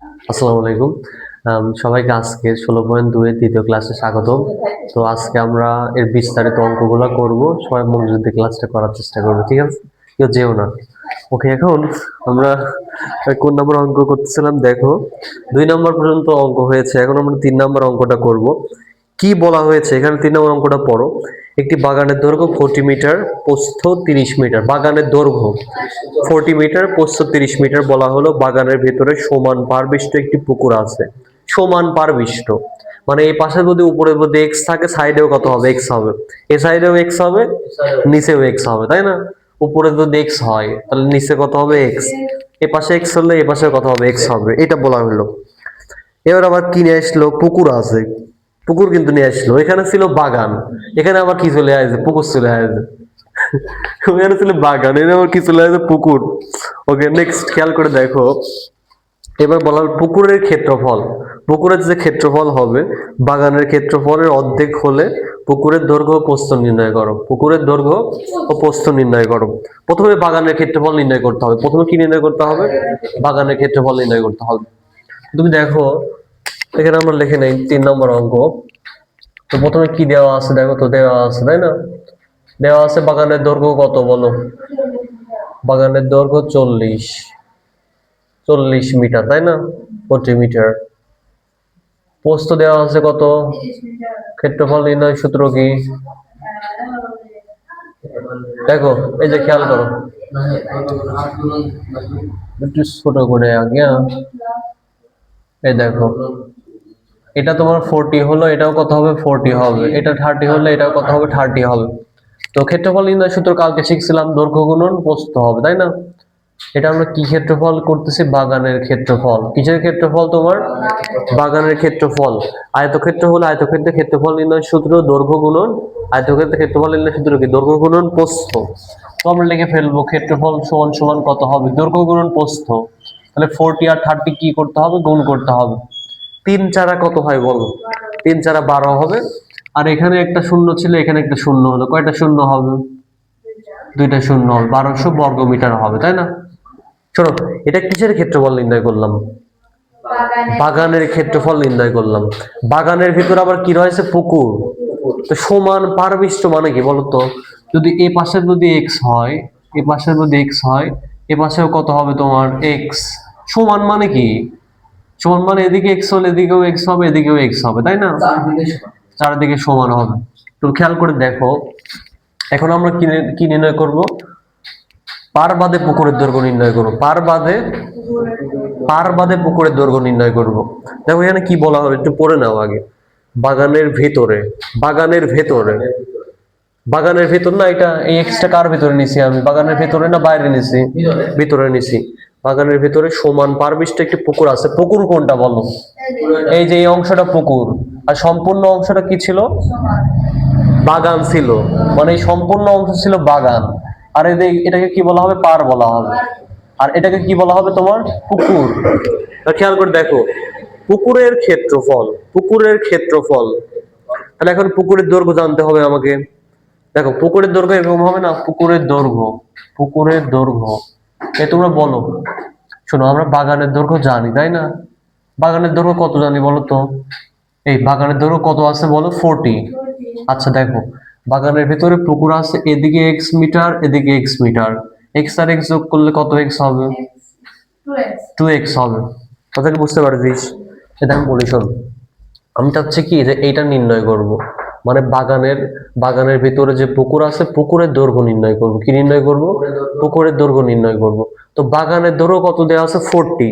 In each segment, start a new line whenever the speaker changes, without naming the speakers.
আসসালামু আলাইকুম। সবাইকে আজকে 16.2 এর দ্বিতীয় ক্লাসে স্বাগতম। তো আজকে আমরা এর বিস্তারিত অঙ্কগুলো করব। সবাই মনোযোগ দিয়ে ক্লাসটা করার চেষ্টা করবো, ঠিক আছে? কেউ যেও না। ওকে, এখন আমরা কোন নম্বর অঙ্ক করতেছিলাম দেখো। 2 নম্বর পর্যন্ত অঙ্ক হয়েছে, এখন আমরা 3 নম্বর অঙ্কটা করব। কি বলা হয়েছে এখানে? 3 নম্বর অঙ্কটা পড়ো। একটি বাগানের দৈর্ঘ্য 40 মিটার, প্রস্থ 30 মিটার। বাগানের দৈর্ঘ্য 40 মিটার, প্রস্থ 30 মিটার বলা হলো। বাগানের ভিতরে সমান পারবিষ্ট একটি পুকুর আছে। সমান পারবিষ্ট মানে এই পাশে যদি উপরে যদি এক্স থাকে, সাইডেও কত হবে? এক্স হবে। এই সাইডেও এক্স হবে, নিচেও এক্স হবে, তাই না? উপরে যদি এক্স হয় তাহলে নিচে কত হবে? এক্স। এ পাশে এক্স হলে এ পাশে কত হবে? এক্স হবে। এটা বলা হলো। এবার আবার কি নিয়ে আসলো? পুকুর আছে। পুকুর কিন্তু নিয়ে আসলো। এখানে ছিল বাগান, এখানে আবার কি চলে আসছে? পুকুর চলে আসছে। ওখানে ছিল বাগান, এখানে আবার কি চলে আসছে? পুকুর। ওকে, নেক্সট খেয়াল করে দেখো। এবার বলা হল পুকুরের ক্ষেত্রফল। পুকুরের যে ক্ষেত্রফল হবে বাগানের ক্ষেত্রফলের অর্ধেক হলে পুকুরের দৈর্ঘ্য ও প্রস্থ নির্ণয় করো। পুকুরের দৈর্ঘ্য ও প্রস্থ নির্ণয় করো। প্রথমে বাগানের ক্ষেত্রফল নির্ণয় করতে হবে। প্রথমে কি নির্ণয় করতে হবে? বাগানের ক্ষেত্রফল নির্ণয় করতে হবে। তুমি দেখো এখানে আমরা লিখে নেই 3 নম্বর অঙ্ক। তো প্রথমে কি দেওয়া আছে দেখো তো, দেওয়া আছে তাই না? দেওয়া আছে বাগানের দৈর্ঘ্য কত বলো? বাগানের দৈর্ঘ্য 40 মিটার, তাই না? 40 মিটার। প্রস্থ দেওয়া আছে কত? ক্ষেত্রফল নির্ণয় সূত্র কি? দেখো এই যে খেয়াল করো, একটু ছোট করে আগে। এই দেখো, এটা তোমার 40 হলো, এটাও কত হবে? 40 হবে। এটা 30 হলে এটাও কত হবে? 30 হবে। তো ক্ষেত্রফল নির্ণয় সূত্র কালকে শিখছিলাম, দৈর্ঘ্য গুণন প্রস্থ হবে, তাই না? এটা আমরা কি ক্ষেত্রফল করতেছি? বাগানের ক্ষেত্রফল। কিসের ক্ষেত্রফল? তোমার বাগানের ক্ষেত্রফল। আয়তক্ষেত্র হলে আয়তক্ষেত্রের ক্ষেত্রফল নির্ণয় সূত্র দৈর্ঘ্য গুণন আয়তক্ষেত্রের ক্ষেত্রফল নির্ণয় সূত্র কি? দৈর্ঘ্য গুণন প্রস্থ। তো আমরা লিখে ফেলবো ক্ষেত্রফল সমান সমান কত হবে? দৈর্ঘ্য গুণন প্রস্থ। তাহলে 40 আর 30 কি করতে হবে? গুণ করতে হবে। 3 চারা কত হয় বলো? 3 চারা 12 হবে। আর এখানে একটা শূন্য ছিল, এখানে একটা শূন্য হলো। কয়টা শূন্য হবে? 2টা শূন্য হবে। 1200 বর্গ মিটার হবে, তাই না? শোনো, এটা কিসের ক্ষেত্রফল নির্ণয় করলাম? বাগানের ক্ষেত্রফল নির্ণয় করলাম। বাগানের ভিতর আবার কি রয়েছে? পুকুর। তো সমান পারবিষ্ট মানে কি বলতো? যদি এ পাশে যদি এক্স হয়, এ পাশে যদি এক্স হয়, এ পাশেও কত হবে তোমার? এক্স। সমান মানে কি? সমান মানে এদিকে এক্স হলে এদিকেও এক্স হবে, এদিকেও এক্স হবে, তাই না? চারদিকে সমান হবে। তো খেয়াল করে দেখো, এখন আমরা কি নির্ণয় করব? পার বাদে পুকুরের দৈর্ঘ্য নির্ণয় করব। পার বাদে পুকুরের দৈর্ঘ্য নির্ণয় করব। দেখো এখানে কি বলা হবে একটু পড়ে নাও আগে। বাগানের ভেতরে, বাগানের ভেতরে, বাগানের ভেতর না, এটা এই এক্সটা কার ভেতরে নিছি আমি? বাগানের ভেতরে না বাইরে নিছি? ভিতরে নিছি। বাগানের ভেতরে সমান পারবিষ্ট একটি পুকুর আছে। পুকুর কোনটা বলো? এই যে এই অংশটা পুকুর, আর সম্পূর্ণ অংশটা কি ছিল? বাগান ছিল। মানে এই সম্পূর্ণ অংশ ছিল বাগান। আর এটাকে কি বলা হবে? পার বলা হবে। আর এটাকে কি বলা হবে? তোমার পুকুর। খেয়াল করে দেখো, পুকুরের ক্ষেত্রফল, পুকুরের ক্ষেত্রফল। তাহলে এখন পুকুরের দৈর্ঘ্য জানতে হবে আমাকে। দেখো পুকুরের দৈর্ঘ্য এরকম হবে না? পুকুরের দৈর্ঘ্য, পুকুরের দৈর্ঘ্য এ তোমরা বলো। শোনো, আমরা বাগানের দৈর্ঘ্য জানি, তাই না? বাগানের দৈর্ঘ্য কত জানি বলো তো? এই বাগানের দৈর্ঘ্য কত আছে বলো? 40। আচ্ছা দেখো, বাগানের ভেতরে পুকুর আছে, এদিকে এক্স মিটার, এদিকে এক্স মিটার। এক্স আর এক্স যোগ করলে কত এক্স হবে? 2x হবে। কথা কি বুঝতে পারছিস? এটা আমি বলি, শোন। আমি চাচ্ছি কি যে এইটা নির্ণয় করব, মানে বাগানের ভিতরে যে পুকুর আছে, পুকুরের দৈর্ঘ্য নির্ণয় করব। কি নির্ণয় করব? পুকুরের দৈর্ঘ্য নির্ণয় করব। তো বাগানের দৈর্ঘ্য কত দেওয়া আছে? 40।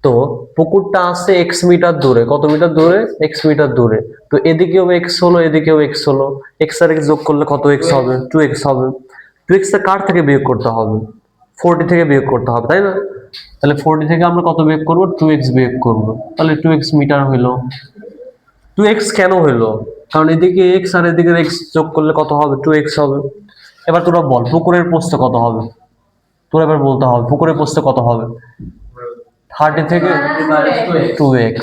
তো পুকুরটা আছে এক্স মিটার দূরে। কত মিটার দূরে? এক্স মিটার দূরে। তো এদিকেও এক্স হলো, এদিকেও এক্স হলো। এক্স আর এক্স যোগ করলে কত এক্স হবে? 2x হবে। 2x টা কার থেকে বিয়োগ করতে হবে? 40 থেকে বিয়োগ করতে হবে, তাই না? তাহলে 40 থেকে আমরা কত বিয়োগ করব? 2x বিয়োগ করব। তাহলে 2x মিটার হইলো। 2x কেন হইলো? কারণ এদিকে x আর এদিকে x যোগ করলে কত হবে? 2x হবে। এবার তোরা বল পুকুরের প্রস্থ কত হবে? তোরা এবার বলতে হবে পুকুরের প্রস্থ কত হবে? 30 থেকে 2x।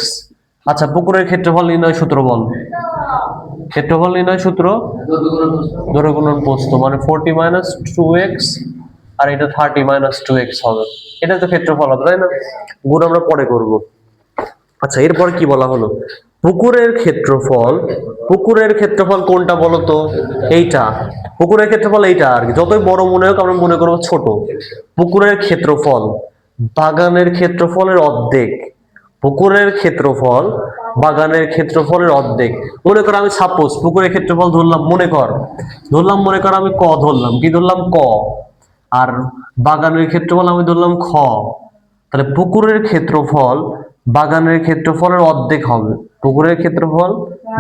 আচ্ছা, পুকুরের ক্ষেত্রফল নির্ণয় সূত্র বল। ক্ষেত্রফল নির্ণয় সূত্র দৈর্ঘ্য গুণন প্রস্থ, মানে 40 মাইনাস 2x, আর এটা 30 মাইনাস 2x হবে। এটা তো ক্ষেত্রফল হবে, তাই না? গুণ আমরা পরে করব। আচ্ছা, এরপর কি বলা হলো, পুকুরের ক্ষেত্রফল, পুকুরের ক্ষেত্রফল কোনটা বলতো? এইটা পুকুরের ক্ষেত্রফল, এইটা আর কি, যতই বড় মনে হোক আমরা মনে করবো ছোট। পুকুরের ক্ষেত্রফল বাগানের ক্ষেত্রফলের অর্ধেক, পুকুরের ক্ষেত্রফল বাগানের ক্ষেত্রফলের অর্ধেক। মনে কর আমি সাপোজ পুকুরের ক্ষেত্রফল ধরলাম, মনে কর আমি ক ধরলাম, কি ধরলাম? ক। আর বাগানের ক্ষেত্রফল আমি ধরলাম খ। তাহলে পুকুরের ক্ষেত্রফল বাগানের ক্ষেত্রফলের অর্ধেক হবে, পুকুরের ক্ষেত্রফল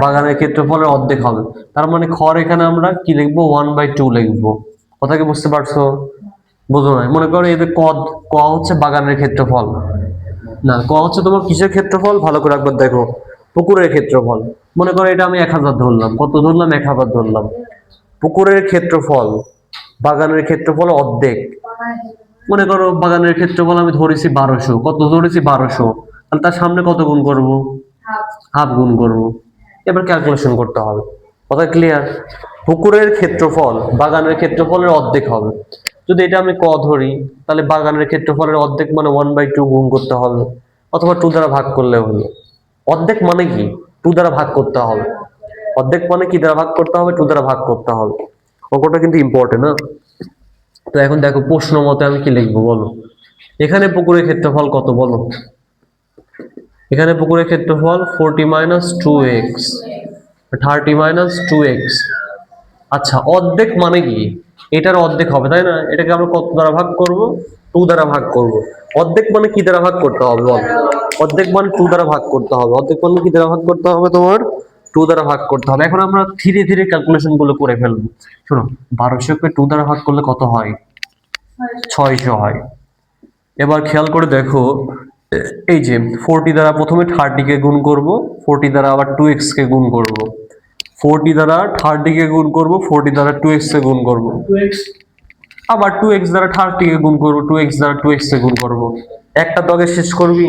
বাগানের ক্ষেত্রফলের অর্ধেক হবে। তার মানে খর এখানে আমরা কি লিখবো? 1/2 লিখবো। কথা কি বুঝতে পারছো? বুঝো না? মনে করো এদের ক, ক হচ্ছে বাগানের ক্ষেত্রফল, না ক হচ্ছে তোমার কিসের ক্ষেত্রফল? ভালো করে একবার দেখো, পুকুরের ক্ষেত্রফল। মনে করো এটা আমি 1000 ধরলাম, কত ধরলাম? 1000 ধরলাম। পুকুরের ক্ষেত্রফল বাগানের ক্ষেত্রফল অর্ধেক। মনে করো বাগানের ক্ষেত্রফল আমি ধরেছি 1200, কত ধরেছি? 1200। তাহলে তার সামনে কত গুণ করব? হাফ গুণ করব। এবার ক্যালকুলেশন করতে হবে। কথা ক্লিয়ার? পুকুরের ক্ষেত্রফল বাগানের ক্ষেত্রফলের অর্ধেক হবে। যদি এটা আমি ক ধরি, তাহলে বাগানের ক্ষেত্রফলের অর্ধেক মানে 1/2 গুণ করতে হবে, অথবা 2 দ্বারা ভাগ করলে হলো। অর্ধেক মানে কি? 2 দ্বারা ভাগ করতে হবে। অর্ধেক মানে কি দ্বারা ভাগ করতে হবে? 2 দ্বারা ভাগ করতে হবে। অঙ্কটা কিন্তু ইম্পর্টেন্ট, না? তো এখন দেখো প্রশ্ন মতে আমি কি লিখবো বলো। এখানে পুকুরের ক্ষেত্রফল কত বলো? এখানে পুকুরের ক্ষেত্রফল 40 - 2x, 30 - 2x। আচ্ছা, অর্ধেক মানে কি? এটার অর্ধেক হবে, তাই না? এটাকে আমরা কত দ্বারা ভাগ করব? 2 দ্বারা ভাগ করব। অর্ধেক মানে কি দ্বারা ভাগ করতে হবে বল? অর্ধেক মানে 2 দ্বারা ভাগ করতে হবে। অর্ধেক মানে কি দ্বারা ভাগ করতে হবে তোমার? 2 দ্বারা ভাগ করতে হবে। এখন আমরা ধীরে ধীরে ক্যালকুলেশন গুলো করে ফেলবো। শোনো, 1200 কে 2 দ্বারা ভাগ করলে কত হয়? 600 হয়। এবার খেয়াল করে দেখো, এই যে 40 দ্বারা প্রথমে 30 কে গুণ করব, 40 দ্বারা আবার 2x কে গুণ করব, 40 দ্বারা 30 কে গুণ করব, 40 দ্বারা 2x কে গুণ করব, আবার 2x দ্বারা 30 কে গুণ করব, 2x দ্বারা 2x কে গুণ করব। একটা দগে শেষ করবি।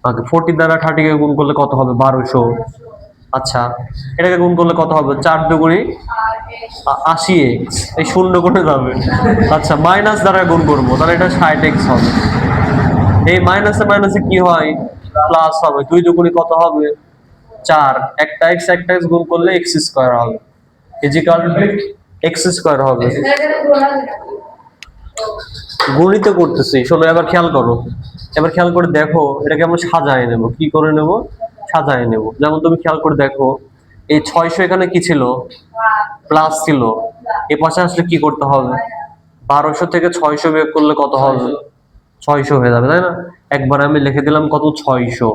আগে 40 দ্বারা 30 কে গুণ করলে কত হবে? 1200। আচ্ছা, এটাকে গুণ করলে কত হবে? 4 দুগুণে 80x, এই শূন্য করে যাবে। আচ্ছা, মাইনাস দ্বারা গুণ করবো, তাহলে এটা 60x হবে। এই মাইনাসে মাইনাসে কি হয়? প্লাস হবে। 2 দুগুণে কত হবে? 4। একটা x গুণ করলে x স্কয়ার হবে, ইজিক্যাল x স্কয়ার হবে। গুণিত করতেছি। শোনো, এবার খেয়াল করো, এবার খেয়াল করে দেখো, এটাকে আমরা সাজায় নেব। কি করে নেব? সাজায় নেব। যেমন তুমি খেয়াল করে দেখো, এই 600 এখানে কি ছিল? প্লাস ছিল। এ পাশে আসলে কি করতে হবে? 1200 থেকে 600 বিয়োগ করলে কত হবে? 600 হয়ে যাবে, তাই না? একবার আমি লিখে দিলাম কত? 600।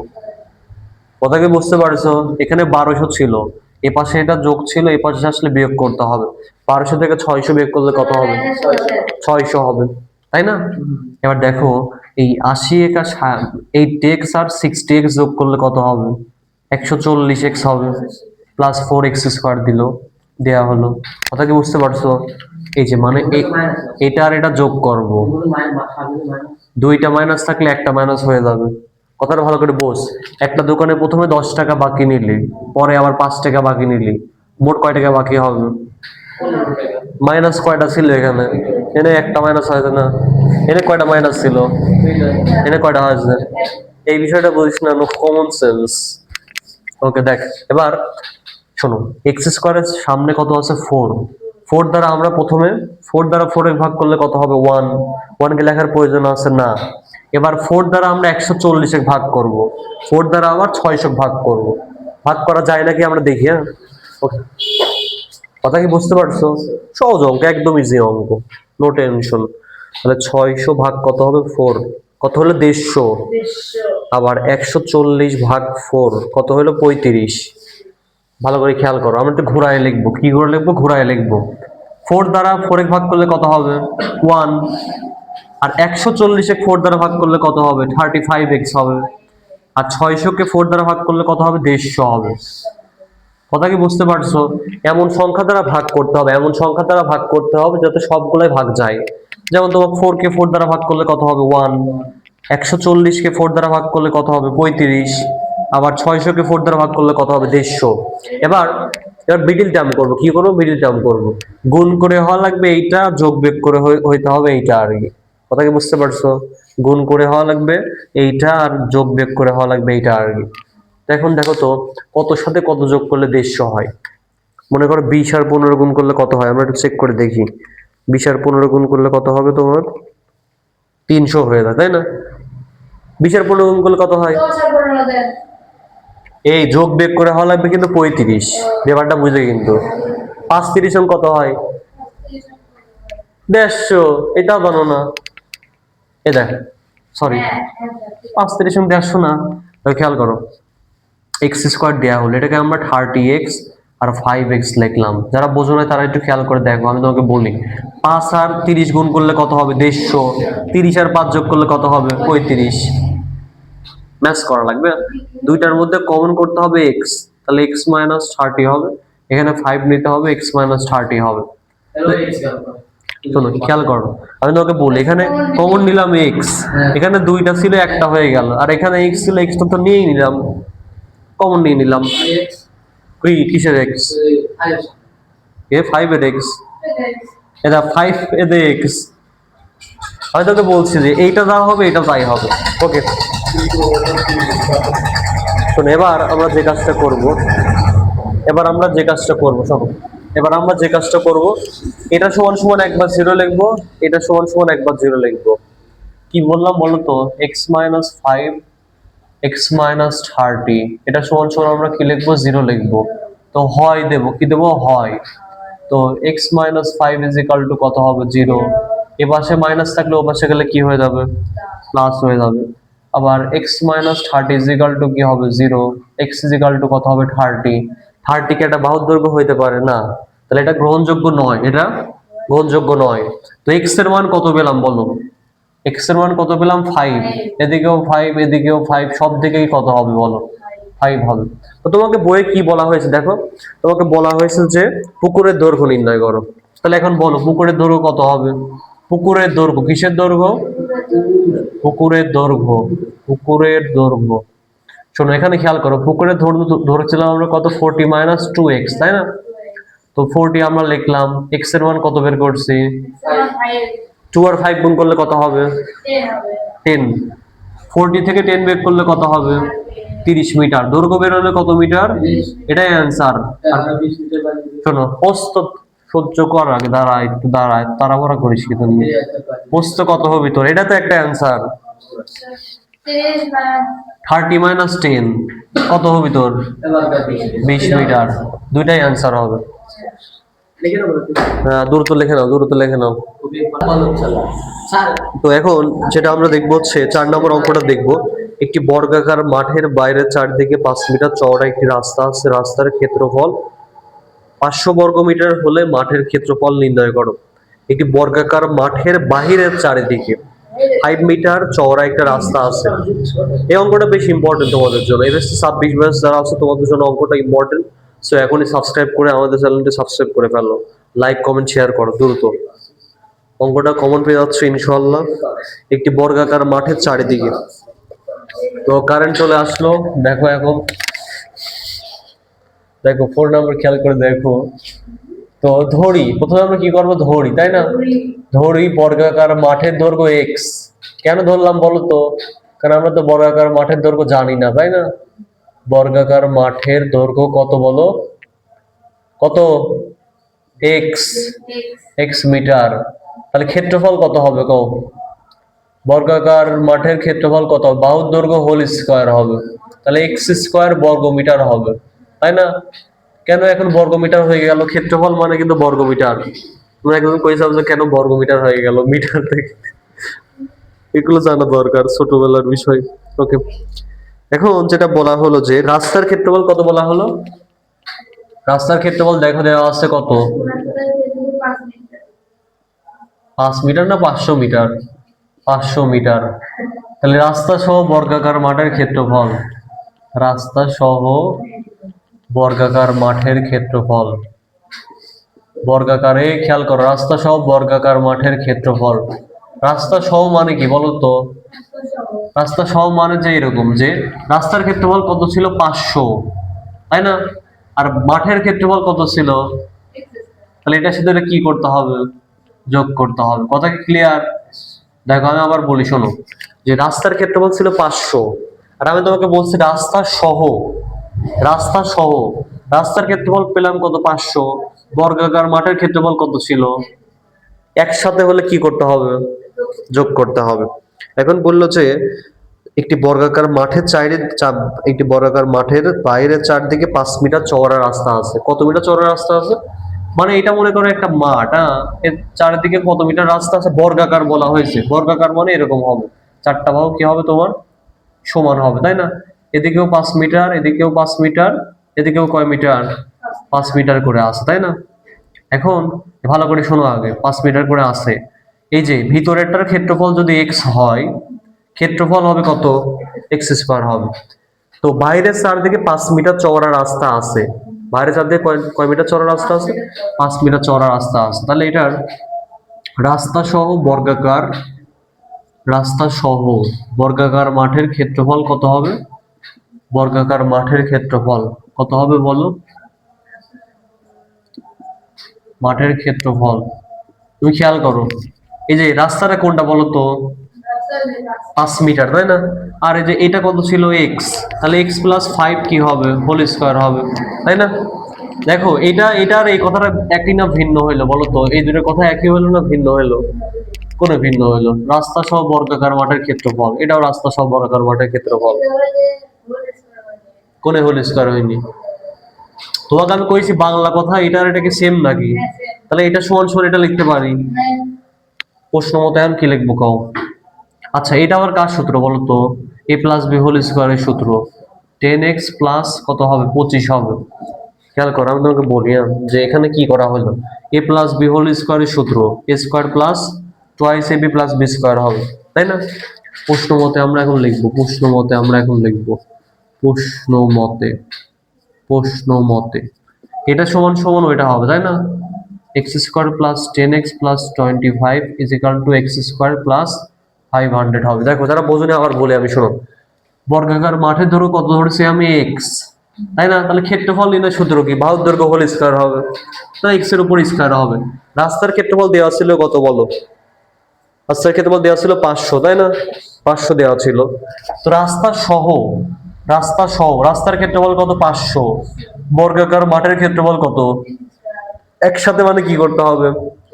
কথা কি বুঝতে পারছো? এখানে 1200 ছিল, এ পাশে এটা যোগ ছিল, এ পাশে আসলে বিয়োগ করতে হবে। 1200 থেকে 600 বিয়োগ করলে কত হবে? 600 হবে, তাই না? এবার দেখো, এই 80 আর এই টেক্স আর 60x যোগ করলে কত হবে? 140x হবে, প্লাস 4x স্কোয়ার দেয়া হলো। কথা কি বুঝতে পারছো? এই যে মানে এটা আর এটা যোগ করব, দুইটা মাইনাস থাকলে একটা মাইনাস হয়ে যাবে। কথাটা ভালো করে বোঝ। একটা দোকানে প্রথমে 10 টাকা বাকি নিলি, পরে আবার 5 টাকা বাকি নিলি, মোট কয় টাকা বাকি হবে? মাইনাস কয়টা ছিল এখানে? এনে একটা মাইনাস হয়েছে না? এনে কয়টা মাইনাস ছিল? এনে কয়টা হয়েছে? এই বিষয়টা বুঝিস না, কমন সেন্স। ওকে, দেখ এবার শোনো, এক্স স্কোয়ারের সামনে কত আছে? 4। 4 দ্বারা আমরা প্রথমে 4 দ্বারা 4 এ ভাগ করলে কত হবে? 1। 1 কে লেখার প্রয়োজন আছে না। এবার 4 দ্বারা আমরা 140 এ ভাগ করব, 4 দ্বারা আবার 600 ভাগ করব। ভাগ করা যায় নাকি আমরা দেখি, হ্যাঁ? ওকে, কথা কি বুঝতে পারছো? সহজ অঙ্ক, একদম ইজি অঙ্ক, নো টেনশন। তাহলে 600 ভাগ কত হবে? 4, কত হলো? 150। আবার 140 ভাগ 4 কত হলো? 35। ভালো করে খেয়াল করো, আমরা একটু ঘোরায় লিখবো। কি করে লিখবো? ঘোরায় লিখবো। 4 দ্বারা 4 এ ভাগ করলে কত হবে? 1। আর 140 এ 4 দ্বারা ভাগ করলে কত হবে? 35x হবে। আর 600 কে 4 দ্বারা ভাগ করলে কত হবে? 150 হবে। কথা কি বুঝতে পারছো? এমন সংখ্যা দ্বারা ভাগ করতে হবে, এমন সংখ্যা দ্বারা ভাগ করতে হবে যাতে সবগুলাই ভাগ যায়। যেমন তোমার 4 কে 4 দ্বারা ভাগ করলে কত হবে? 1। 140 কে 4 দ্বারা ভাগ করলে কত হবে? 35। আবার 600 কে 4 দ্বারা ভাগ করলে কত হবে? 150। এবার এবার মিডিল টার্ম করবো। কি করবো? মিডিল টার্ম করবো। গুণ করে হওয়া লাগবে এইটা, যোগ বিয়োগ করে হইতে হবে এইটা আর কি। কথা কি বুঝতে পারছো? গুণ করে হওয়া লাগবে এইটা, আর যোগ বিয়োগ করে হওয়া লাগবে এইটা আর কি। তো এখন দেখো তো কতর সাথে কত যোগ করলে 150 হয়। মনে করো 20 আর 15 গুণ করলে কত হয়, আমরা একটু চেক করে দেখি। 20 আর 15 গুণ করলে কত হবে তোমার? 300 হয়ে যায়, তাই না? 20 আর 15 গুণ করলে কত হয়? এই যোগ বিয়োগ করে হওয়া লাগবে কিন্তু 35, ব্যাপারটা বুঝে কিন্তু। 5 30 কত হয়? 150, এটাও জানো না? এ দেখ, সরি, 5 30 150 না। খেয়াল করো, এক্স স্কোয়ার দেওয়া হলো, এটাকে আমরা 30x আর 5x লিখলাম। যারা বোঝো না তারা একটু খেয়াল করে দেখো, আমি তোমাকে বলি। 5 আর 30 গুণ করলে কত হবে? 150। 30 আর 5 যোগ করলে কত হবে? 35। ম্যাচ করা লাগবে, দুইটার মধ্যে কমন করতে হবে এক্স, তাহলে এক্স মাইনাস 30 হবে। এখানে 5 নিতে হবে, এক্স মাইনাস 30 হবে। শোনো খেয়াল করো, আমি তোমাকে বলি, এখানে কমন নিলাম এক্স, এখানে দুইটা ছিল একটা হয়ে গেল, আর এখানে এক্স ছিল, এক্স তো নিয়েই নিলাম, কমন নিয়ে নিলাম। কিসের এক্স? এ 5 এর এক্স, এটা 5 এর এক্স। আমি তোকে বলছি যে এইটা যা হবে এটা তাই হবে। ওকে, শোনো এবার আমরা যে কাজটা করব, শোনো, এবার আমরা যে কাজটা করব, এটা সমান সমান একবার 0 লিখবো, এটা সমান সমান একবার 0 লিখবো। কি বললাম বলো তো? এক্স মাইনাস 5 এক্স মাইনাস 30, এটা সমান সমান আমরা কি লিখবো? 0 লিখবো। তো হয় দেবো, কি দেবো? হয়। তো x minus 5 is equal to কত হবে? 0। এ পাশে মাইনাস থাকলে ও পাশে গেলে কি হয়ে যাবে? প্লাস হয়ে যাবে। আবার x minus 30 is equal to কি হবে? 0। এক্স ইজ ইকাল টু কত হবে? 30। 30 কি একটা বাহুর দৈর্ঘ্য হইতে পারে না? তাহলে এটা গ্রহণযোগ্য নয়, এটা গ্রহণযোগ্য নয়। তো এক্স এর মান কত পেলাম বলো? এক্স এর মান কত পেলাম? 5। এদিকেও 5, এদিকেও 5, সব দিকেই কত হবে বলো? 5 হবে। তো তোমাকে বইয়ে কি বলা হয়েছে দেখো, তোমাকে বলা হয়েছে যে পুকুরের দৈর্ঘ্য নির্ণয় করো। তাহলে এখন বলো পুকুরের দৈর্ঘ্য কত হবে? পুকুরের দৈর্ঘ্য, কিসের দৈর্ঘ্য? পুকুরের দৈর্ঘ্য, পুকুরের দৈর্ঘ্য। শোনো এখানে খেয়াল করো, পুকুরের ধরেছিলাম আমরা কত? 40 মাইনাস 2x, তাই না? তো 40 আমরা লিখলাম, এক্স এর মান কত বের করছি? 2 আর 5 গুণ করলে কত হবে? 10। 40 থেকে 10 বের করলে কত হবে? 30 মিটার। দৈর্ঘ্য বের হলে কত মিটার? এটাই অ্যান্সার। শোনো প্রস্থ সহ্য কর, আগে দাঁড়া, একটু দাঁড়ায় তাড়াহুড়া করিস কি তুমি? প্রস্থ কত হবে তোর? এটা তো একটা অ্যান্সার। 30 মাইনাস 10 কত হবে তোর? 20 মিটার। দুইটাই অ্যান্সার হবে। হ্যাঁ, দ্রুত লিখে নাও, দ্রুত লিখে নাও। তো এখন যেটা আমরা দেখবো হচ্ছে 4 নম্বর অঙ্কটা দেখবো। একটি বর্গাকার মাঠের বাইরের চারদিকে 5 মিটার চওড়া একটি রাস্তা আছে, রাস্তার ক্ষেত্রফল 500 বর্গ মিটার হলে মাঠের ক্ষেত্রফল নির্ণয় করো। একটি বর্গাকার মাঠের বাহিরের চারিদিকে 5 মিটার চওড়া একটা রাস্তা আছে। এই অঙ্কটা বেশ ইম্পর্টেন্ট তোমাদের জন্য, এমএসসি 26 ব্যাচ যারা আছে তোমাদের জন্য অঙ্কটা ইম্পর্টেন্ট। সো এখনই সাবস্ক্রাইব করে আমাদের চ্যানেলটি সাবস্ক্রাইব করে ফেলো, লাইক কমেন্ট শেয়ার করো দ্রুত। অঙ্কটা কমন পেয়ে যাচ্ছে ইনশাআল্লাহ। একটি বর্গাকার মাঠের চারিদিকে, তো কারেন্ট চলে আসলো। দেখো এখন দেখো 4 নাম্বার খেয়াল করে দেখো। তো ধরি, প্রথমে আমরা কি করবো? ধরি, তাই না? ধরি বর্গাকার মাঠের দৈর্ঘ্য এক্স। কেন ধরলাম বলো তো? কারণ আমরা তো বর্গাকার মাঠের দৈর্ঘ্য জানি না, তাই না? বর্গাকার মাঠের দৈর্ঘ্য কত বলো? কত? X, X metre. তাহলে ক্ষেত্রফল কত হবে কও? বর্গাকার মাঠের ক্ষেত্রফল কত? বাহুর দৈর্ঘ্য হোল স্কয়ার হবে, তাহলে এক্স স্কয়ার বর্গ মিটার হবে, তাই না? কেন এখন বর্গ মিটার হয়ে গেল? ক্ষেত্রফল মানে কিন্তু বর্গ মিটার। তোমরা একদম কইছাও যে কেন বর্গ মিটার হয়ে গেল মিটার থেকে, এগুলো জানা দরকার, ছোটবেলার বিষয়। ওকে, এখন যেটা বলা হলো যে রাস্তার ক্ষেত্রফল কত বলা হলো? রাস্তার ক্ষেত্রফল দেখো দেওয়া আছে কত? 5 মিটার না 500 মিটার? 500 মিটার। তাহলে রাস্তা সহ বর্গাকার মাঠের ক্ষেত্রফল, রাস্তা সহ বর্গাকার মাঠের ক্ষেত্রফল, বর্গাকারে খেয়াল করো, রাস্তা সহ বর্গাকার মাঠের ক্ষেত্রফল। রাস্তা সহ মানে কি বলতো? রাস্তা সহ মানে যে এরকম যে রাস্তার ক্ষেত্রফল কত ছিল? 500, তাই না? আর মাঠের ক্ষেত্রফল কত ছিল? তাহলে এটার সাথে কি করতে হবে? যোগ করতে হবে। কথা কি ক্লিয়ার? দেখো আমি আবার বলি, শোনো, যে রাস্তার ক্ষেত্রফল ছিল 500, আর আমি তোমাকে বলছি রাস্তা সহ, রাস্তা সহ রাস্তার ক্ষেত্রফল পেলাম কত, 500। বর্গাকার মাঠের ক্ষেত্রফল কত ছিল? একসাথে হলে কি করতে হবে? যোগ করতে হবে। এখন বললো যে একটি বর্গাকার মাঠের একটি বর্গাকার মাঠের বাইরের চারদিকে 5 মিটার চওড়া রাস্তা আছে। কত মিটার চওড়া রাস্তা আছে? মানে এটা মনে করো একটা মাঠ, হ্যাঁ, এর চারিদিকে কত মিটার রাস্তা আছে, বর্গাকার বলা হয়েছে। বর্গাকার মানে এরকম হবে, চারটা বাহু কি হবে তোমার? সমান হবে, তাই না? এদিকেও 5 মিটার, এদিকেও 5 মিটার, এদিকেও কয় মিটার? 5 মিটার করে আছে, তাই না? এখন ভালো করে শোনো, আগে 5 মিটার করে আছে। এই যে ভিতরেরটার ক্ষেত্রফল যদি এক্স হয়, ক্ষেত্রফল হবে কত? এক্স স্কোয়ার হবে। তো বাইরের চারদিকে 5 মিটার চওড়া রাস্তা আছে। বাইরের চারদিকে কয় মিটার চওড়া রাস্তা আছে? 5 মিটার চওড়া রাস্তা আছে। তাহলে এটার রাস্তা সহ বর্গাকার, রাস্তা সহ বর্গাকার মাঠের ক্ষেত্রফল কত হবে? বর্গাকার মাঠের ক্ষেত্রফল কত হবে বলো? মাঠের ক্ষেত্রফল, তুমি খেয়াল করো, এই যে রাস্তাটা কোনটা বলো তো? 5 মিটার, তাই না? আর এই যে এটা কত ছিল? এক্স। তাহলে এক্স প্লাস 5 কি হবে? হোল স্কোয়ার হবে, তাই না? দেখো এটা এটার এই কথাটা একই না ভিন্ন হইলো বলো তো? এই দুটোর কথা একই হইলো না ভিন্ন হইলো? কোনে ভিন্ন হইলো? রাস্তা সহ বর্গাকার মাঠের ক্ষেত্রফল, এটাও রাস্তা সহ বর্গাকার মাঠের ক্ষেত্রফল। কোনে হোল স্কোয়ার হয়নি? তোমাকে আমি কইছি বাংলা কথা, এটা আর এটাকে সেম নাকি? তাহলে এটা সমান সমান এটা লিখতে পারি। প্রশ্ন মতো এখন কি লিখবো কও? আচ্ছা, এটা আবার কার সূত্র বলো তো? এ প্লাস বি হোল স্কোয়ারের সূত্র। 10x প্লাস কত হবে? 25 হবে। খেয়াল করো, আমি তোমাকে বলি যে এখানে কি করা হলো। এ প্লাস বি হোল স্কোয়ারের সূত্র এ square plus twice A B plus B square হবে, তাই না? প্রশ্ন মতে আমরা এখন লিখবো, প্রশ্ন মতে আমরা এখন লিখবো, প্রশ্ন মতে, প্রশ্ন মতে এটা সমান সমান ওইটা হবে, তাই না? X square plus 10x plus 25 is equal to x square plus 500 হবে। দেখো যারা বোঝেনি আবার বলে আমি, শোনো, বর্গাকার মাঠে ধরো কত ধরেছি আমি? এক্স, তাই না? তাহলে ক্ষেত্রফল নির্ণয় সূত্র কি? বাহুর দৈর্ঘ্য হোল স্কয়ার হবে, না এক্স এর উপর স্কয়ার হবে। রাস্তার ক্ষেত্রফল দেওয়া ছিল কত বলো? রাস্তার ক্ষেত্রফল দেওয়া ছিল 500, তাই না? 500 দেওয়া ছিল। তো রাস্তা সহ, রাস্তা সহ রাস্তার ক্ষেত্রফল কত? 500। বর্গাকার মাঠের ক্ষেত্রফল কত? একসাথে মানে কি করতে হবে?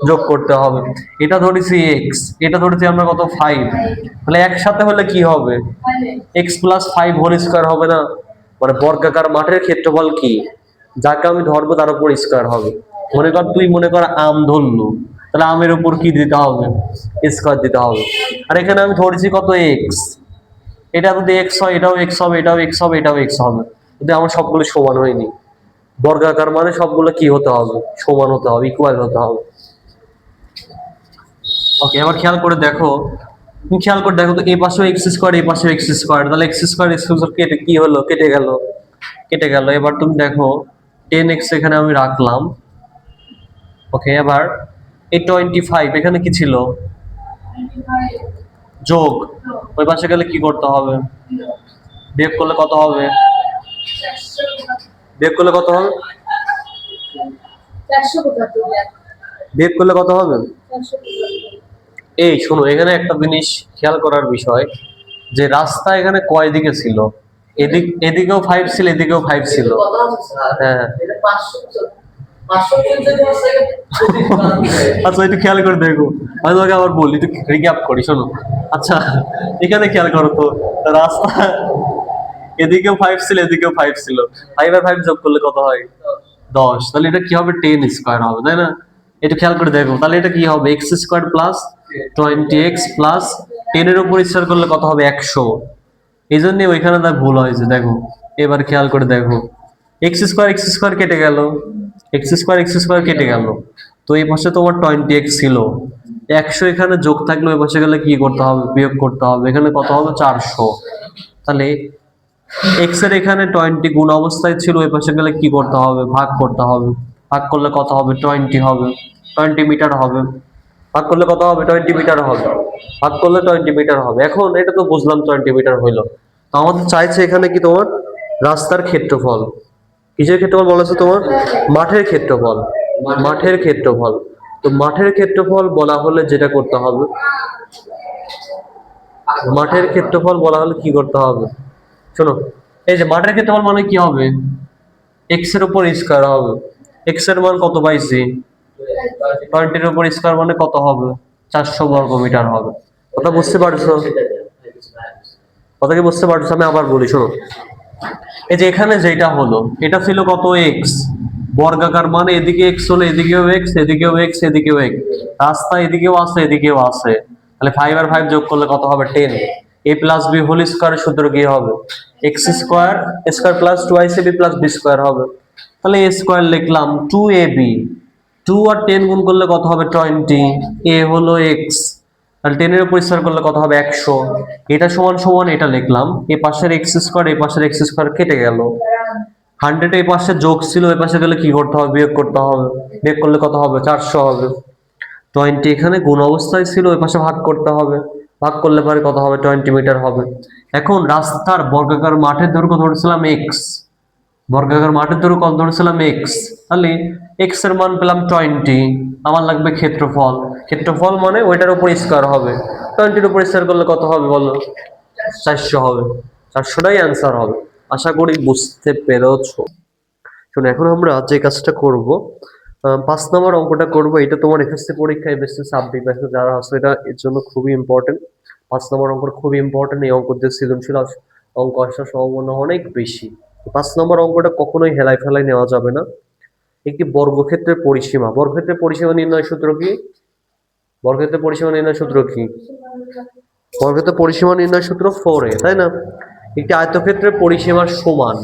যোগ করতে হবে। এটা ধরেছি এক্স, এটা ধরেছি আমরা কত? 5। তাহলে একসাথে হলে কি হবে? এক্স প্লাস 5 হোল স্কয়ার হবে না? মানে বর্গাকার মাঠের ক্ষেত্রফল কি, যাকে আমি ধরবো তার উপর স্কয়ার হবে। মনে কর তুই মনে কর আম ধরলু, তাহলে আমের উপর কি দিতে হবে? স্কয়ার দিতে হবে। আর এখানে আমি ধরেছি কত? এক্স। এটা যদি এক্স হয় এটাও এক্স হবে, এটাও এক্স হবে, এটাও এক্স হবে। যদি আমার সবগুলো সমান হয়নি, বর্গাকার মানে সবগুলো কি হতে হবে? সমান হতে হবে, ইকুয়াল হতে হবে। ওকে, এবার খেয়াল করে দেখো, তুমি খেয়াল করে দেখো তো, এই পাশেও এক্স স্কোয়ার, এই পাশেও এক্স স্কোয়ার, তাহলে এক্স স্কোয়ার এক্স স্কোয়ার কেটে কি হলো? কেটে গেল, কেটে গেল। এবার তুমি দেখো 10x এখানে আমি রাখলাম। ওকে, এবার এই 25 এখানে কি ছিল? যোগ। ওই পাশে গেলে কি করতে হবে? বিয়োগ করলে কত হবে? বিয়োগ করলে কত হবে? বিয়োগ করলে কত হবে? এই শোনো, এখানে একটা জিনিস খেয়াল করার বিষয়, যে রাস্তা এখানে কয় দিকে ছিল? এদিকেও 5 ছিল, এদিকেও 5 ছিল। হ্যাঁ, আচ্ছা একটু খেয়াল করে দেখো, আমি তোমাকে আবার বলি, একটু রিক্যাপ করি, শোনো। আচ্ছা, এখানে খেয়াল করো তো, রাস্তা এদিকেও 5 ছিল, এদিকেও 5 ছিল। 5 আর 5 যোগ করলে কত হয়? 10। তাহলে এটা কি হবে? 10 স্কয়ার হবে, তাই না? এটা খেয়াল করে দেখো, তাহলে এটা কি হবে? X square plus 20x plus 10 এর উপর স্কয়ার করলে কত হবে? 100। এই জন্য ওইখানে তার ভুল হয়েছে, দেখো। এবার খেয়াল করে দেখো, এক্স স্কয়ার কেটে গেল, এক্স স্কয়ার কেটে গেল। তো এই পাশে তোমার 20x ছিল, 100 এখানে যোগ থাকলে ওই পাশে গেলে কি করতে হবে? বিয়োগ করতে হবে। এখানে কত হবে? 400। তাহলে এক্স এর এখানে 20 গুণ অবস্থায় ছিল, ওই পাশে গেলে কি করতে হবে? ভাগ করতে হবে। ভাগ করলে কত হবে? 20 হবে, 20 মিটার হবে। ভাগ করলে কত হবে? 20 মিটার হবে। ভাগ করলে 20 মিটার হবে। এখন এটা তো বুঝলাম 20 মিটার হইলো। তো আমাদের চাইছে এখানে কি তোমার? রাস্তার ক্ষেত্রফল। কিসের ক্ষেত্রফল বলেছে তোমার? মাঠের ক্ষেত্রফল। মাঠের ক্ষেত্রফল। তো মাঠের ক্ষেত্রফল বলা হলে যেটা করতে হবে, মাঠের ক্ষেত্রফল বলা হলে কি করতে হবে? শোনো, এই যে মাঠের ক্ষেত্রফল মানে কি হবে? এক্স এর উপর স্কয়ার হবে। এক্স এর মান কত পাইছি? 20 এর উপর স্কয়ার মানে কত হবে? 400 বর্গ মিটার হবে। কথা বুঝতে পারছো? কথা কি বুঝতে পারছো? আমি আবার বলি, শোনো। এই যে এখানে যেটা হলো, এটা ছিল কত? এক্স। বর্গাকার মানে এদিকে এক্স হলে এদিকেও এক্স, এদিকেও এক্স, এদিকেও এক্স। রাস্তা এদিকেও আছে, এদিকেও আছে। তাহলে 5 আর 5 যোগ করলে কত হবে? 10। a প্লাস বি হোল স্কয়ারের সূত্র কি হবে? X square square plus 2ac B plus B square হবে। তাহলে a স্কয়ার লিখলাম 2ab। 2 আর 10 গুণ করলে কত হবে? 20। a হলো এক্স, তাহলে 10 এর উপর স্কয়ার করলে কত হবে? 100। এটা সমান সমান এটা লিখলাম, এ পাশের এক্স স্কয়ার এ পাশের এক্স স্কয়ার কেটে গেল। 100 এই পাশে যোগ ছিল, এ পাশে গেলে কি করতে হবে? বিয়োগ করতে হবে। বিয়োগ করলে কত হবে? 400 হবে। 20 এখানে গুণ অবস্থায় ছিল, ওই পাশে ভাগ করতে হবে। ভাগ করলে পরে কত হবে? 20 মিটার হবে। এখন রাস্তার বর্গাকার মাঠের দৈর্ঘ্য ধরেছিলাম এক্স, বর্গাকার মাঠের দৈর্ঘ্য কত ধরেছিলাম? এক্স। তাহলে এক্স এর মান পেলাম 20। আমার লাগবে ক্ষেত্রফল। ক্ষেত্রফল মানে ওইটার উপর স্কয়ার হবে। 20 এর উপর স্কয়ার করলে কত হবে বলো? 400 হবে। 400টাই অ্যান্সার হবে। আশা করি বুঝতে পেরেছো। শোনো, এখন আমরা যে কাজটা করব, 5 নম্বর অঙ্কটা করব। এটা তোমার এসএসসি পরীক্ষায় বেশি সাবজেক্ট আছে যারা আছে, এটা এর জন্য খুবই ইম্পর্টেন্ট। 5 নম্বর অঙ্কটা খুবই ইম্পর্টেন্ট। এই অঙ্ক দিয়ে সৃজনশীল অঙ্ক আসার সম্ভাবনা অনেক বেশি। 5 নম্বর অঙ্কটা কখনোই হেলায় ফেলায় নেওয়া যাবে না। একটি বর্গক্ষেত্রের পরিসীমা, বর্গক্ষেত্রের পরিসীমা নির্ণয় সূত্র কি? বর্গক্ষেত্রের পরিসীমা নির্ণয় সূত্র কি? বর্গক্ষেত্রের পরিসীমা নির্ণয় সূত্র 4a, তাই না? একটি আয়তক্ষেত্রের পরিসীমার সমান।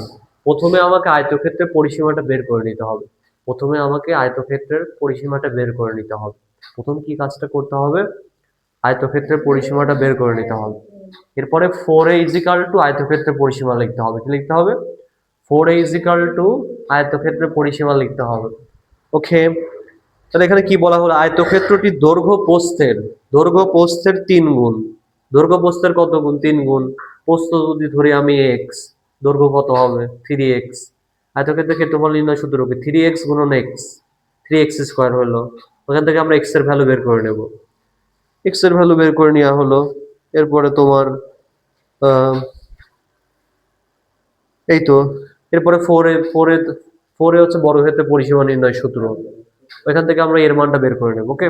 প্রথমে আমাকে আয়তক্ষেত্রের পরিসীমাটা বের করে নিতে হবে। প্রথমে আমাকে আয়তক্ষেত্রের পরিসীমাটা বের করে নিতে হবে। প্রথম কি কাজটা করতে হবে? আয়তক্ষেত্রের পরিসীমাটা বের করে নিতে হবে। এরপরে 4a ইজিক্যাল টু আয়তক্ষেত্রের পরিসীমা লিখতে হবে। কি লিখতে হবে? 4a ইজিক্যাল টু আয়তক্ষেত্রের পরিসীমা লিখতে হবে। ওকে, তাহলে এখানে কি বলা হলো? আয়তক্ষেত্রটি দৈর্ঘ্য প্রস্থের 3 গুণ। দৈর্ঘ্য প্রস্থের কত গুণ? 3 গুণ। প্রস্থ যদি ধরি আমি এক্স, দৈর্ঘ্য কত হবে? 3x। আয়তক্ষেত্রের ক্ষেত্রফল নির্ণয় সূত্র কি? 3x গুণন এক্স, 3x স্কয়ার হলো। ওখান থেকে আমরা এক্স এর ভ্যালু বের করে নেব। এক্স এর ভ্যালু বের করে নেওয়া হলো। এরপরে তোমার এই তো, এরপরে ফোর এ হচ্ছে বর্গক্ষেত্রের পরিসীমা নির্ণয় সূত্র। ওইখান থেকে আমরা এর মানটা বের করে নেব। ওকে,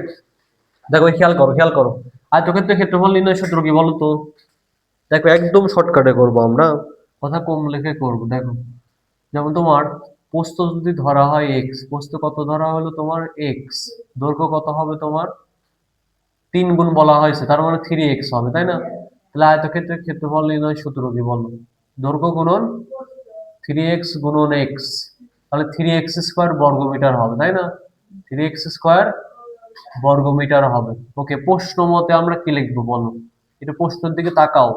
দেখো খেয়াল করো আয়তক্ষেত্রের ক্ষেত্রফল নির্ণয় সূত্র কি বলো তো? দেখো একদম শর্টকাটে করব আমরা, কথা কম লিখে করব। দেখো, যেমন তোমার প্রস্থ যদি ধরা হয় এক্স, প্রস্থ কত ধরা হলো তোমার? এক্স। দৈর্ঘ্য কত হবে তোমার? 3 গুণ বলা হয়েছে, তার মানে 3x হবে, তাই না? তাহলে আয়তক্ষেত্রের ক্ষেত্রফল নির্ণয় সূত্র কি বলো? দৈর্ঘ্য গুণন 3x গুণন এক্স। তাহলে 3x স্কয়ার বর্গমিটার হবে, তাই না? 3x স্কয়ার বর্গমিটার হবে। ওকে, প্রশ্ন মতে আমরা কি লিখবো বলো? এটা প্রশ্নের দিকে তাকাও।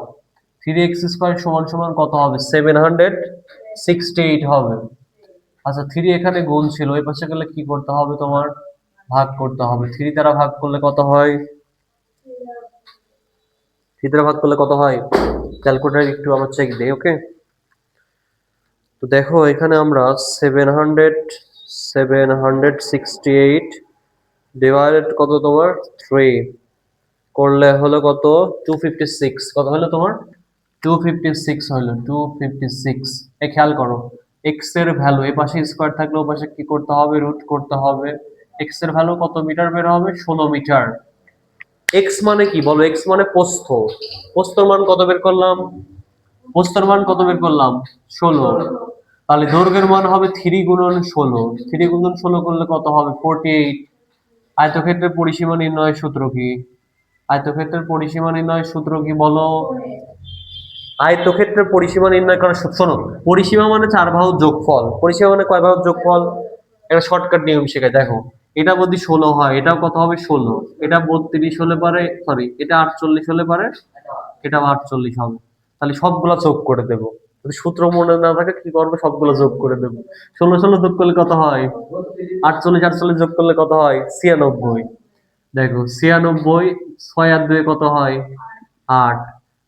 3x স্কয়ার সমান সমান কত হবে? 768 হবে। আচ্ছা, 3 এখানে গুণ ছিল, ওই পাশে গেলে কি করতে হবে তোমার? ভাগ করতে হবে। 3 দ্বারা ভাগ করলে কত হয়? 3 দ্বারা ভাগ করলে কত হয়? ক্যালকুলেটর একটু আমার চেক দেই। ওকে, তো দেখো এখানে আমরা 768 ডিভাইডেড কত তোমার? 3 করলে হলো কত? 256। কত হলো তোমার? 256 হলো, 256। এই খেয়াল করো, এক্স এর ভ্যালু এ পাশে স্কয়ার থাকলে ও পাশে কি করতে হবে? রুট করতে হবে। এক্স এর ভ্যালু কত মিটার বের হবে? 16 মিটার। এক্স মানে কি বলো? এক্স মানে প্রস্থ। প্রস্থর মান কত বের করলাম? প্রস্থের মান কত বের করলাম? 16। তাহলে দৈর্ঘ্যের মান হবে 3 গুণন 16। 3 গুণন 16 করলে কত হবে? 48। আয়তক্ষেত্রের পরিসীমা নির্ণয়ের সূত্র কি? আয়তক্ষেত্রের পরিসীমা নির্ণয়ের সূত্র কি বলো? আয়তক্ষেত্রের পরিসীমা নির্ণয় করার সূত্র, শোনো, পরিসীমা মানে 4 বাহুর যোগফল। পরিসীমা মানে কয় বাহুর যোগফল? একটা শর্টকাট নিয়ম শেখায়, দেখো। এটা যদি 16 হয়, এটাও কত হবে? 16। এটা 32 হলে পারে, সরি, এটা 48 হলে পারে, এটাও 48 হবে। তাহলে সবগুলা যোগ করে দেবো। যদি সূত্র মনে না থাকে কি করবো? সবগুলো যোগ করে দেবো। 16 16 যোগ করলে কত হয়? 48 48 যোগ করলে কত হয়? 96। দেখো 96, 6 আর 2 কত হয়? 8।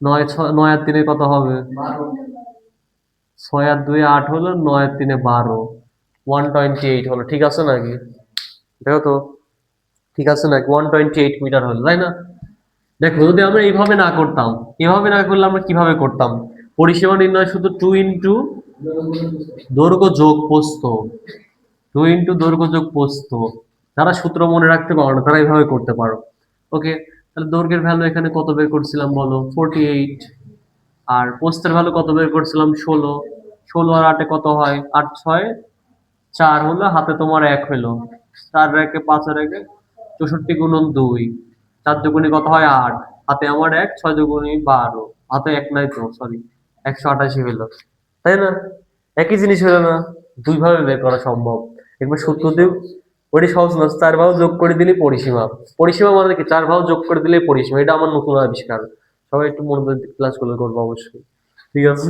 9 আর 3 কত হবে? 6 আর 2 8 হলো, 9 আর 3 12। 128 হলো, ঠিক আছে নাকি? দেখো তো, ঠিক আছে নাকি? 128 মিটার হলো, তাই না? দেখো যদি আমরা এইভাবে না করতাম, এভাবে না করলে আমরা কিভাবে করতাম? পরিসীমা নির্ণয় শুধু 2 ইন্টু দৈর্ঘ্য যোগ প্রস্থ, 2 ইন্টু দৈর্ঘ্য যোগ প্রস্থ। যারা সূত্র মনে রাখতে পারো না তারা এইভাবে করতে পারো। ওকে, তাহলে দৈর্ঘ্যের ভ্যালু এখানে কত বের করছিলাম বলো? 48। আর প্রস্থের ভ্যালু কত বের করছিলাম? 16। 16 আর 8 কত হয়? 8 6 4 হলো, হাতে তোমার 1 হলো, 4 রেখে 5 রেখে 64 গুণন 2, 4 দুগুণে কত হয়? 8, হাতে আমার 1, 6 দুগুণে 12, হাতে 1 নাই তো, সরি, 188 হলো, তাই না? একই জিনিস হলো না? দুই ভাবে বের করা সম্ভব। একবার সূত্র দিয়ে ওইটি সহজ না, 4 ভাগ যোগ করে দিলে পরিসীমা। পরিসীমা মানে কি? 4 ভাগ যোগ করে দিলে পরিসীমা। এটা আমার নতুন আবিষ্কার। সবাই একটু মনোযোগ দিয়ে ক্লাসগুলো করবো অবশ্যই। ঠিক আছে?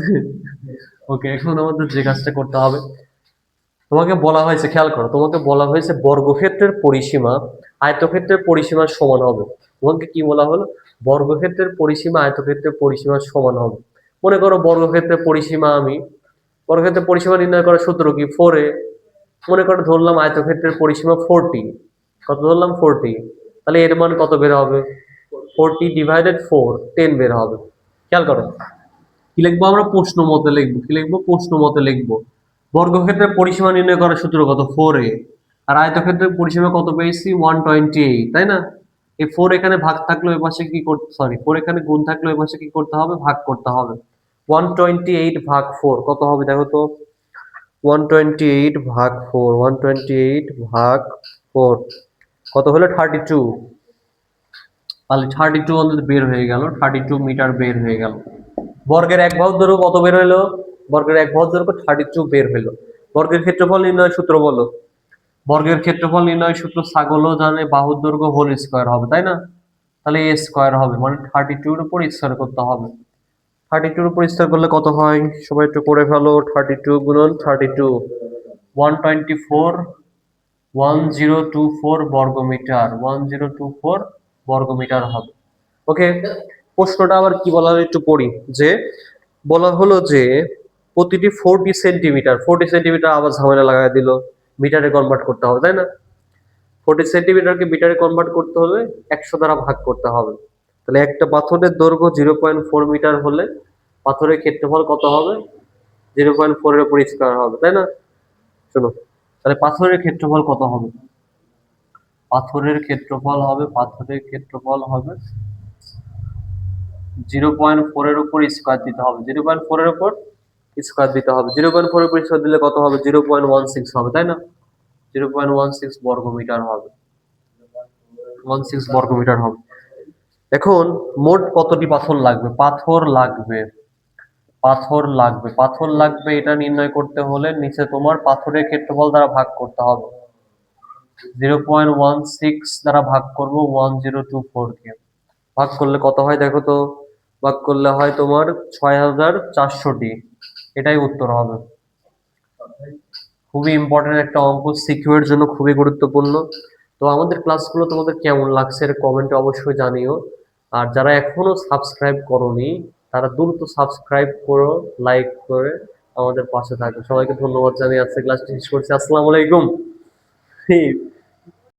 ওকে, এখন আমাদের যে কাজটা করতে হবে, তোমাকে বলা হয়েছে, খেয়াল করো, তোমাকে বলা হয়েছে বর্গক্ষেত্রের পরিসীমা আয়তক্ষেত্রের পরিসীমার সমান হবে। তোমাকে কি বলা হলো? বর্গক্ষেত্রের পরিসীমা আয়তক্ষেত্রের পরিসীমার সমান হবে। মনে করো বর্গক্ষেত্রের পরিসীমা, আমি বর্গক্ষেত্রের পরিসীমা নির্ণয় করার সূত্র কি? 4a। মনে করো ধরলাম আয়তক্ষেত্রের পরিসীমা 40। কত ধরলাম? 40। তাহলে এর মান কত বের হবে? 40 ডিভাইডেড 4, 10 বের হবে। খেয়াল করো, কি লিখবো আমরা? প্রশ্ন মতে লিখবো। কি লিখবো? প্রশ্ন মতে লিখবো। বর্গক্ষেত্রের পরিসীমা নির্ণয় করার সূত্র কত? 4a। আর আয়তক্ষেত্রের পরিসীমা কত পেয়েছি? 128, তাই না? এই 4 এখানে ভাগ থাকলো, এ পাশে কি করতে, সরি, 4 এখানে গুণ থাকলো, এ পাশে কি করতে হবে? ভাগ করতে হবে। 128 ভাগ 4 কত হবে দেখো তো? 128 ভাগ 4, 128 ভাগ 4 কত হলো? 32। তাহলে 32 আমাদের বের হয়ে গেল, 32 মিটার বের হয়ে গেল। বর্গের এক বাহুর দৈর্ঘ্য কত বের হইলো? বর্গের এক বাহুর দৈর্ঘ্য 32 বের হইলো। বর্গের ক্ষেত্রফল নির্ণয় সূত্র বলো। বর্গের ক্ষেত্রফল নির্ণয় সূত্র ছাগলও জানে, বাহুর দৈর্ঘ্য হোল স্কয়ার হবে, তাই না? তাহলে এ স্কয়ার হবে, মানে 32 এর উপর স্কয়ার করতে হবে। 32 এর উপর স্কয়ার করলে কত হয়? সবাই একটু করে ফেলো। 32 গুণন 32, 124, 1024 বর্গমিটার, 1024 বর্গমিটার হবে। ওকে, প্রশ্নটা আবার কি বলা হলো একটু পড়ি। যে বলা হলো যে প্রতিটি 40 সেন্টিমিটার, 40 সেন্টিমিটার আবার ঝামেলা লাগাই দিল, মিটারে কনভার্ট করতে হবে, তাই না? 40 সেন্টিমিটারকে মিটারে কনভার্ট করতে হলে 100 দ্বারা ভাগ করতে হবে। তাহলে একটা পাথরের দৈর্ঘ্য 0.4 মিটার হলে পাথরের ক্ষেত্রফল কত হবে? 0.4 এর উপর স্কয়ার হবে, তাই না? শোনো, তাহলে পাথরের ক্ষেত্রফল কত হবে? পাথরের ক্ষেত্রফল হবে, পাথরের ক্ষেত্রফল হবে 0.4 এর উপর স্কয়ার দিতে হবে, 0.4 এর উপর স্কয়ার দিতে হবে। 0.4 এর উপর স্কয়ার দিলে কত হবে? 0.16 হবে, তাই না? 0.16 বর্গমিটার হবে, 16 বর্গমিটার হবে। এখন মোট কতটি পাথর লাগবে? পাথর লাগবে, পাথর লাগবে, পাথর লাগবে, এটা নির্ণয় করতে হলে নিচে তোমার পাথরের ক্ষেত্রফল দ্বারা ভাগ করতে হবে। 0.16 দ্বারা ভাগ করব 1024 কে। ভাগ করলে কত হয় দেখো তো? ভাগ করলে হয় তোমার 6400টি। এটাই উত্তর হবে। খুবই ইম্পর্টেন্ট একটা অঙ্ক, সিকিউর জন্য খুবই গুরুত্বপূর্ণ। তো আমাদের ক্লাসগুলো তোমাদের কেমন লাগছে এর কমেন্টে অবশ্যই জানিও। আর যারা এখনো সাবস্ক্রাইব করোনি তারা দ্রুত সাবস্ক্রাইব করো, লাইক করে আমাদের পাশে থাকো। সবাইকে ধন্যবাদ জানিয়ে আজকে ক্লাসটি শেষ করছি। আসসালামু আলাইকুম।